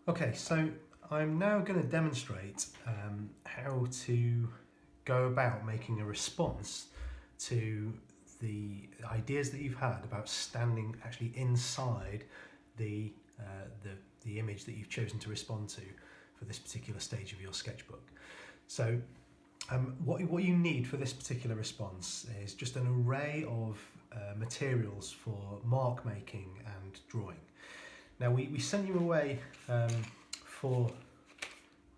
Okay, so I'm now going to demonstrate how to go about making a response to the ideas that you've had about standing actually inside the, the image that you've chosen to respond to for this particular stage of your sketchbook. So what you need for this particular response is just an array of materials for mark making and drawing. Now we sent you away for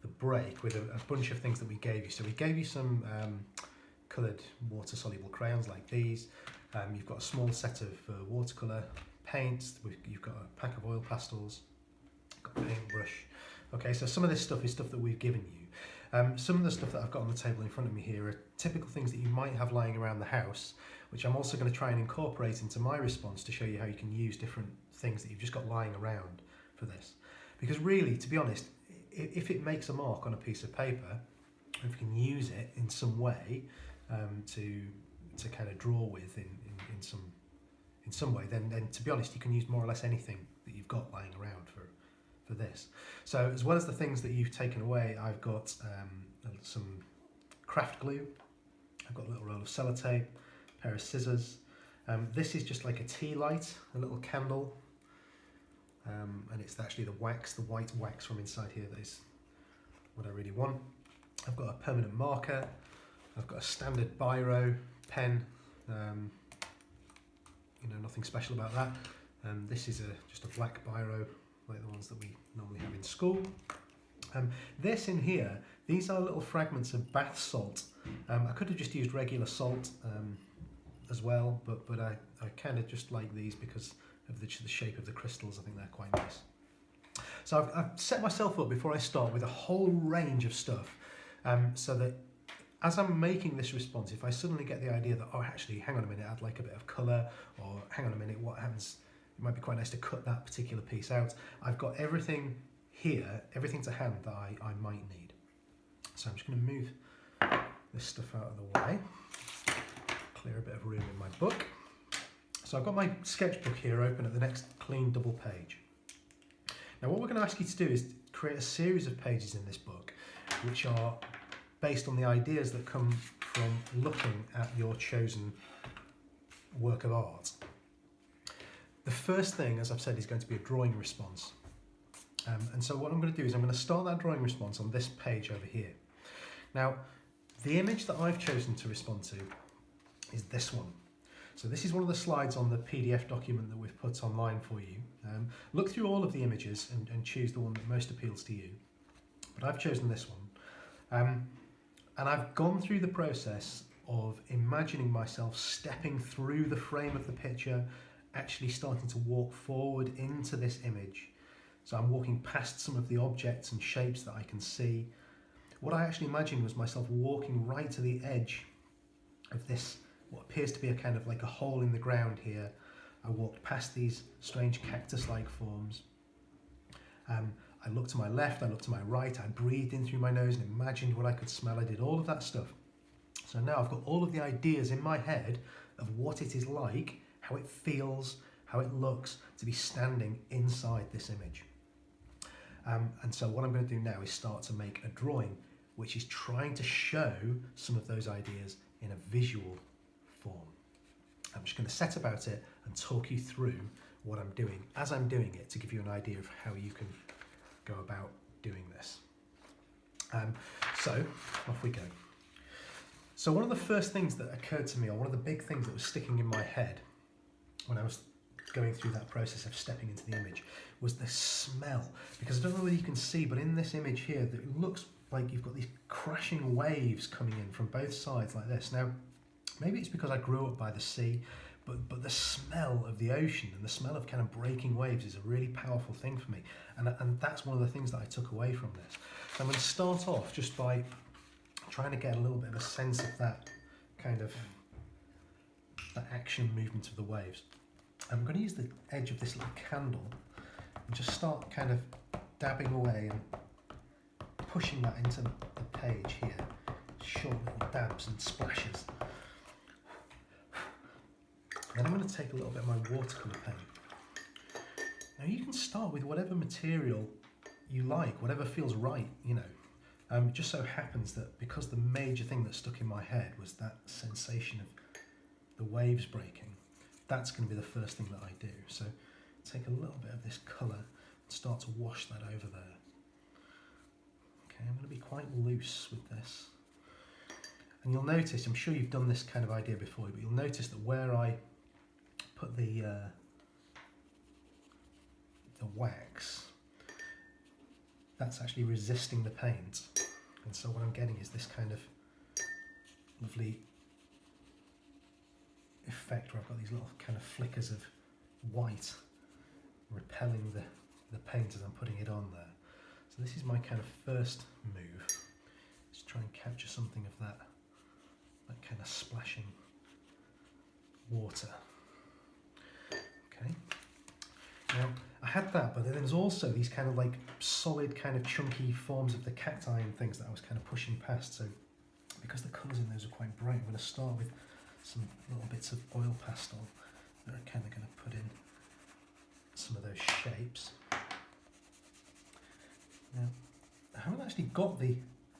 the break with a bunch of things that we gave you. So we gave you some coloured water-soluble crayons like these. You've got a small set of watercolour paints. You've got a pack of oil pastels. You've got a paintbrush. Okay, so some of this stuff is stuff that we've given you. Some of the stuff that I've got on the table in front of me here are typical things that you might have lying around the house, which I'm also going to try and incorporate into my response to show you how you can use different things that you've just got lying around for this. Because really, to be honest, if it makes a mark on a piece of paper, if you can use it in some way to kind of draw with in some way, then to be honest, you can use more or less anything that you've got lying around for this. So as well as the things that you've taken away, I've got some craft glue, I've got a little roll of sellotape, a pair of scissors. This is just like a tea light, a little candle, and it's actually the wax, the white wax from inside here that is what I really want. I've got a permanent marker, I've got a standard biro pen, nothing special about that. This is just a black biro like the ones that we normally have in school. This in here, these are little fragments of bath salt. I could have just used regular salt as well, but I kind of just like these because of the shape of the crystals. I think they're quite nice. So I've set myself up before I start with a whole range of stuff, so that as I'm making this response, if I suddenly get the idea that, oh, actually, hang on a minute, I'd like a bit of colour, or hang on a minute, what happens? It might be quite nice to cut that particular piece out. I've got everything here, everything to hand that I might need. So I'm just going to move this stuff out of the way, clear a bit of room in my book. So I've got my sketchbook here open at the next clean double page. Now what we're going to ask you to do is create a series of pages in this book which are based on the ideas that come from looking at your chosen work of art. The first thing, as I've said, is going to be a drawing response. And so what I'm going to do is I'm going to start that drawing response on this page over here. Now, the image that I've chosen to respond to is this one. So this is one of the slides on the PDF document that we've put online for you. Look through all of the images and choose the one that most appeals to you. But I've chosen this one. And I've gone through the process of imagining myself stepping through the frame of the picture, actually starting to walk forward into this image. So I'm walking past some of the objects and shapes that I can see. What I actually imagined was myself walking right to the edge of this, what appears to be a kind of like a hole in the ground here. I walked past these strange cactus-like forms. I looked to my left, I looked to my right, I breathed in through my nose and imagined what I could smell. I did all of that stuff. So now I've got all of the ideas in my head of what it is like, how it feels, how it looks to be standing inside this image. And so what I'm going to do now is start to make a drawing which is trying to show some of those ideas in a visual form. I'm just going to set about it and talk you through what I'm doing as I'm doing it to give you an idea of how you can go about doing this. So off we go. So one of the first things that occurred to me, or one of the big things that was sticking in my head when I was going through that process of stepping into the image, was the smell. Because I don't know whether you can see, but in this image here, it looks like you've got these crashing waves coming in from both sides like this. Now, maybe it's because I grew up by the sea, but the smell of the ocean and the smell of kind of breaking waves is a really powerful thing for me. And that's one of the things that I took away from this. So I'm going to start off just by trying to get a little bit of a sense of that kind of that action movement of the waves. I'm going to use the edge of this little candle and just start kind of dabbing away and pushing that into the page here. Short little dabs and splashes. Then I'm going to take a little bit of my watercolour pen. Now you can start with whatever material you like, whatever feels right, you know. It just so happens that because the major thing that stuck in my head was that sensation of the waves breaking, that's going to be the first thing that I do. So take a little bit of this colour and start to wash that over there. Okay, I'm going to be quite loose with this. And you'll notice, I'm sure you've done this kind of idea before, but you'll notice that where I put the wax, that's actually resisting the paint. And so what I'm getting is this kind of lovely effect where I've got these little kind of flickers of white repelling the paint as I'm putting it on there. So this is my kind of first move. Just try and capture something of that kind of splashing water. Okay. Now I had that, but then there's also these kind of like solid kind of chunky forms of the cacti and things that I was kind of pushing past. So because the colours in those are quite bright, I'm going to start with some little bits of oil pastel that are kind of going to put in some of those shapes. Now, I haven't actually got the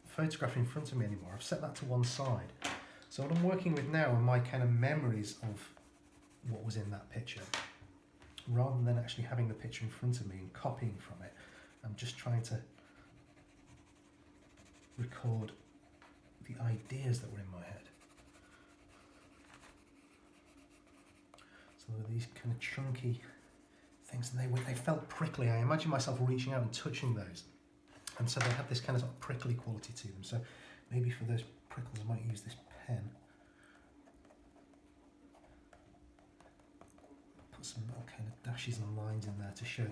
photograph in front of me anymore. I've set that to one side. So what I'm working with now are my kind of memories of what was in that picture. Rather than actually having the picture in front of me and copying from it, I'm just trying to record the ideas that were in my head. So there were these kind of chunky things, and they felt prickly. I imagine myself reaching out and touching those, and so they had this kind of sort of prickly quality to them. So maybe for those prickles I might use this pen. Put some little kind of dashes and lines in there to show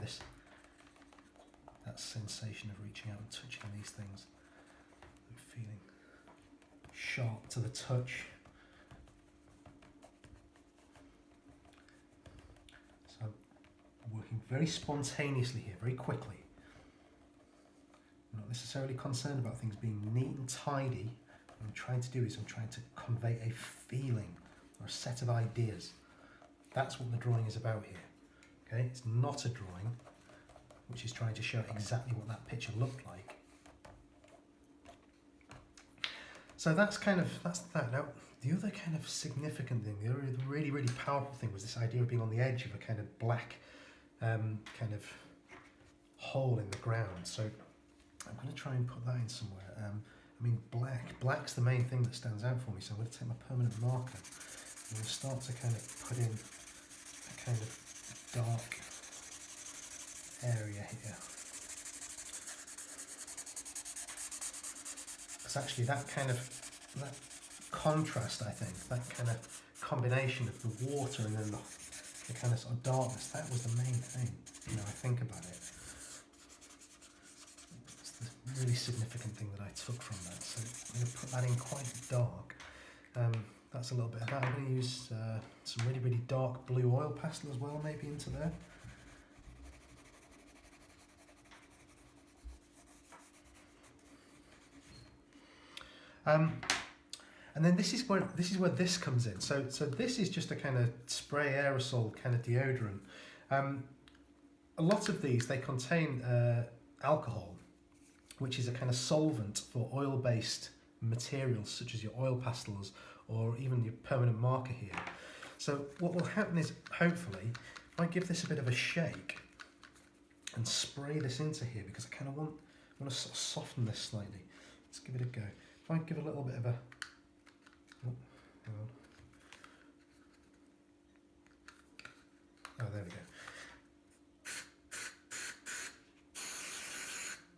that sensation of reaching out and touching these things. I'm feeling sharp to the touch. So I'm working very spontaneously here, very quickly. I'm not necessarily concerned about things being neat and tidy. What I'm trying to do is I'm trying to convey a feeling or a set of ideas. That's what the drawing is about here. Okay, it's not a drawing which is trying to show exactly what that picture looked like. So that's that. Now, the other kind of significant thing, the other really, really powerful thing was this idea of being on the edge of a kind of black kind of hole in the ground. So I'm going to try and put that in somewhere. I mean, black's the main thing that stands out for me, so I'm going to take my permanent marker and I'm going to start to kind of put in a kind of dark area here. Because actually that contrast, I think, that kind of combination of the water and then the kind of sort of darkness, that was the main thing, you know, I think about it. It's the really significant thing that I took from that. So I'm going to put that in quite dark. That's a little bit of that. I'm going to use some really, really dark blue oil pastel as well, maybe into there. And then this is where this comes in. So this is just a kind of spray aerosol kind of deodorant. A lot of these, they contain alcohol, which is a kind of solvent for oil-based materials such as your oil pastels or even your permanent marker here. So what will happen is, hopefully, if I give this a bit of a shake and spray this into here, because I kind of want to sort of soften this slightly. Let's give it a go. If I give a little bit of a... Oh, hang on. Oh, there we go.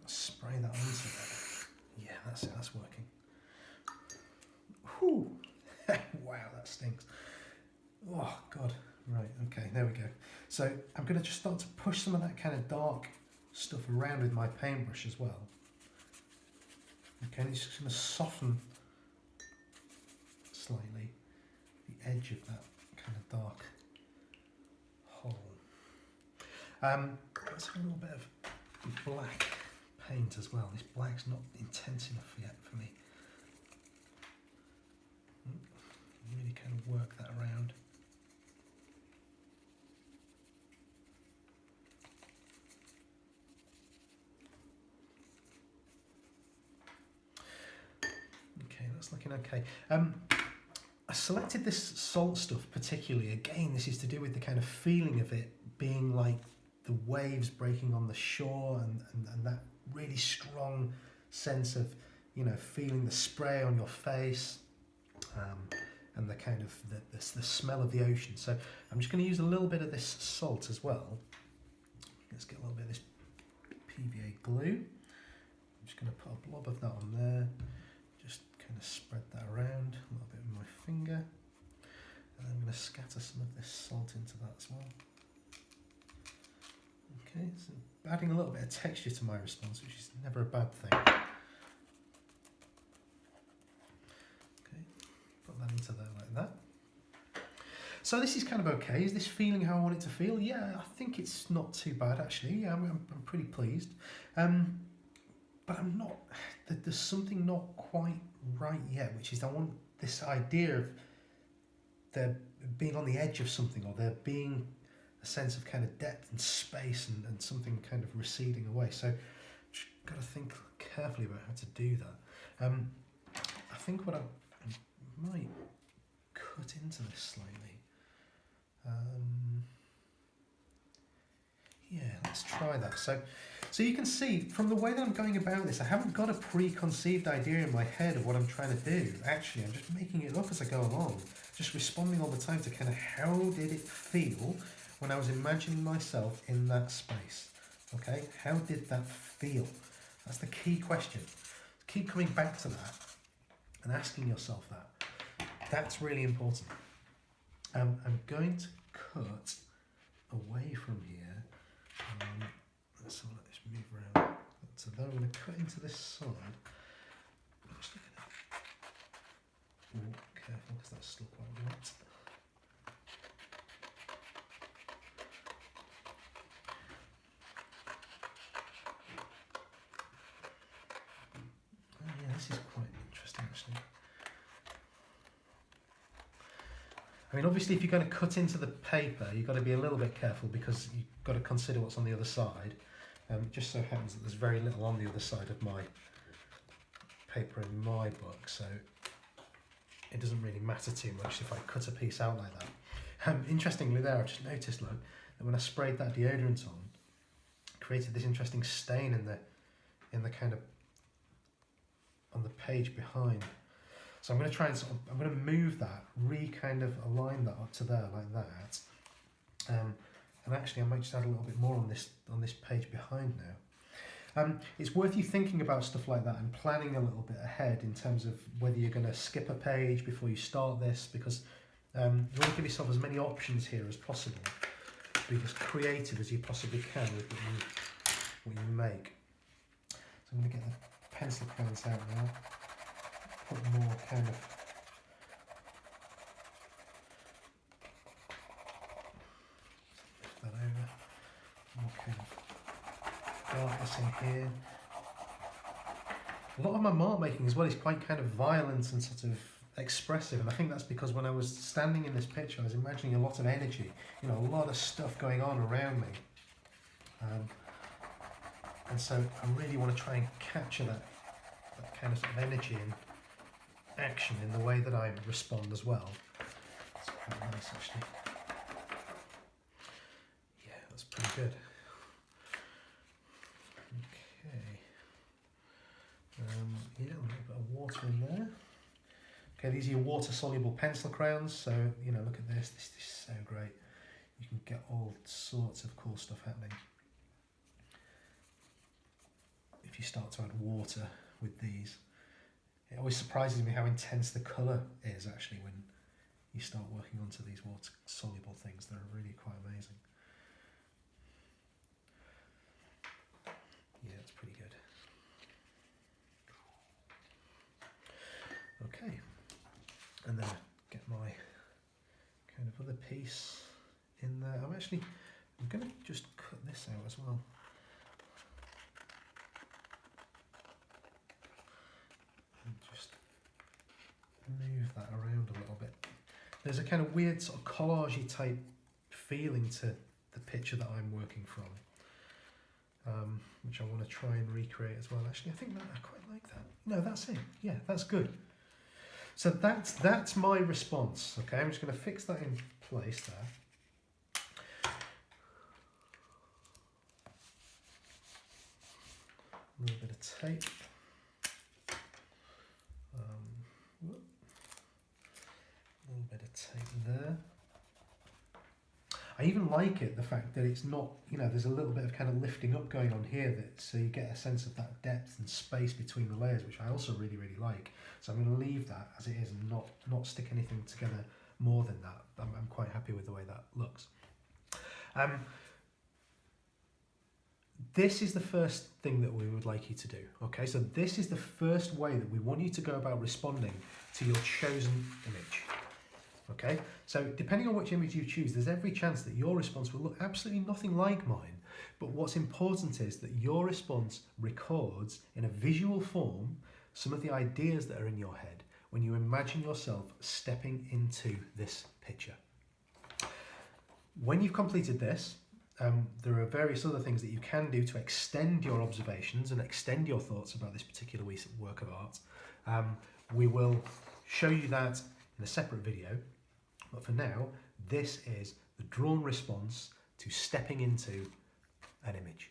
Spray that onto there. Yeah, that's it, that's working. Whew. Wow, that stinks. Oh, God. Right, okay, there we go. So I'm going to just start to push some of that kind of dark stuff around with my paintbrush as well. Okay, and it's just going to soften slightly the edge of that kind of dark hole. Let's have a little bit of black paint as well. This black's not intense enough yet for me. Really kind of work that around. looking okay. I selected this salt stuff particularly. Again, this is to do with the kind of feeling of it being like the waves breaking on the shore, and that really strong sense of, you know, feeling the spray on your face, and the kind of the smell of the ocean. So I'm just going to use a little bit of this salt as well. Let's get a little bit of this PVA glue. I'm just going to put a blob of that on there. Just kind of spread that around a little bit with my finger. And I'm going to scatter some of this salt into that as well. Okay, so adding a little bit of texture to my response, which is never a bad thing. Okay, put that into there like that. So this is kind of okay. Is this feeling how I want it to feel? Yeah, I think it's not too bad actually. Yeah, I'm pretty pleased. But I'm not, there's something not quite right yet, which is I want this idea of there being on the edge of something, or there being a sense of kind of depth and space, and something kind of receding away. So just got to think carefully about how to do that. I think what I might cut into this slightly. Yeah, let's try that. So you can see from the way that I'm going about this, I haven't got a preconceived idea in my head of what I'm trying to do. Actually, I'm just making it up as I go along, just responding all the time to kind of how did it feel when I was imagining myself in that space. Okay, how did that feel? That's the key question. Keep coming back to that and asking yourself that. That's really important. I'm going to cut away from here. Let's let this move around. So then I'm going to cut into this side. I'm just looking at. Oh, careful, because that's still quite wet. Oh yeah, this is quite interesting actually. I mean, obviously, if you're going to cut into the paper, you've got to be a little bit careful, because you've got to consider what's on the other side. It just so happens that there's very little on the other side of my paper in my book, so it doesn't really matter too much if I cut a piece out like that. Interestingly there, I've just noticed, look, that when I sprayed that deodorant on, it created this interesting stain in the kind of, on the page behind. So I'm going to try and I'm going to move that, kind of align that up to there like that. And actually I might just add a little bit more on this page behind now. It's worth you thinking about stuff like that and planning a little bit ahead in terms of whether you're going to skip a page before you start this, because you want to give yourself as many options here as possible. Be as creative as you possibly can with what you make. So I'm going to get the pencil crayons out now. Put more kind of that over, more kind of darkness in here. A lot of my mark making as well is quite kind of violent and sort of expressive, and I think that's because when I was standing in this picture I was imagining a lot of energy, you know, a lot of stuff going on around me, and so I really want to try and capture that kind of energy and action in the way that I respond as well. That's quite nice actually. Yeah, that's pretty good. Okay. Yeah, a little bit of water in there. Okay, these are your water soluble pencil crayons, so you know, look at this is so great. You can get all sorts of cool stuff happening if you start to add water with these. It always surprises me how intense the colour is actually when you start working onto these water soluble things. They're really quite amazing. Yeah, it's pretty good. Okay, and then get my kind of other piece in there. I'm going to just cut this out as well. And just move that around a little bit. There's a kind of weird sort of collage-y type feeling to the picture that I'm working from, which I want to try and recreate as well. Actually, I think that I quite like that. No, that's it. Yeah, that's good. So that's my response. Okay, I'm just going to fix that in place there. A little bit of tape. A little bit of tape there. I even like it, the fact that it's not, you know, there's a little bit of kind of lifting up going on here, that so you get a sense of that depth and space between the layers, which I also really, really like. So I'm going to leave that as it is and not stick anything together more than that. I'm quite happy with the way that looks. This is the first thing that we would like you to do, okay? So this is the first way that we want you to go about responding to your chosen image, okay? So depending on which image you choose, there's every chance that your response will look absolutely nothing like mine. But what's important is that your response records in a visual form some of the ideas that are in your head when you imagine yourself stepping into this picture. When you've completed this, there are various other things that you can do to extend your observations and extend your thoughts about this particular work of art. We will show you that in a separate video, but for now, this is the drawn response to stepping into an image.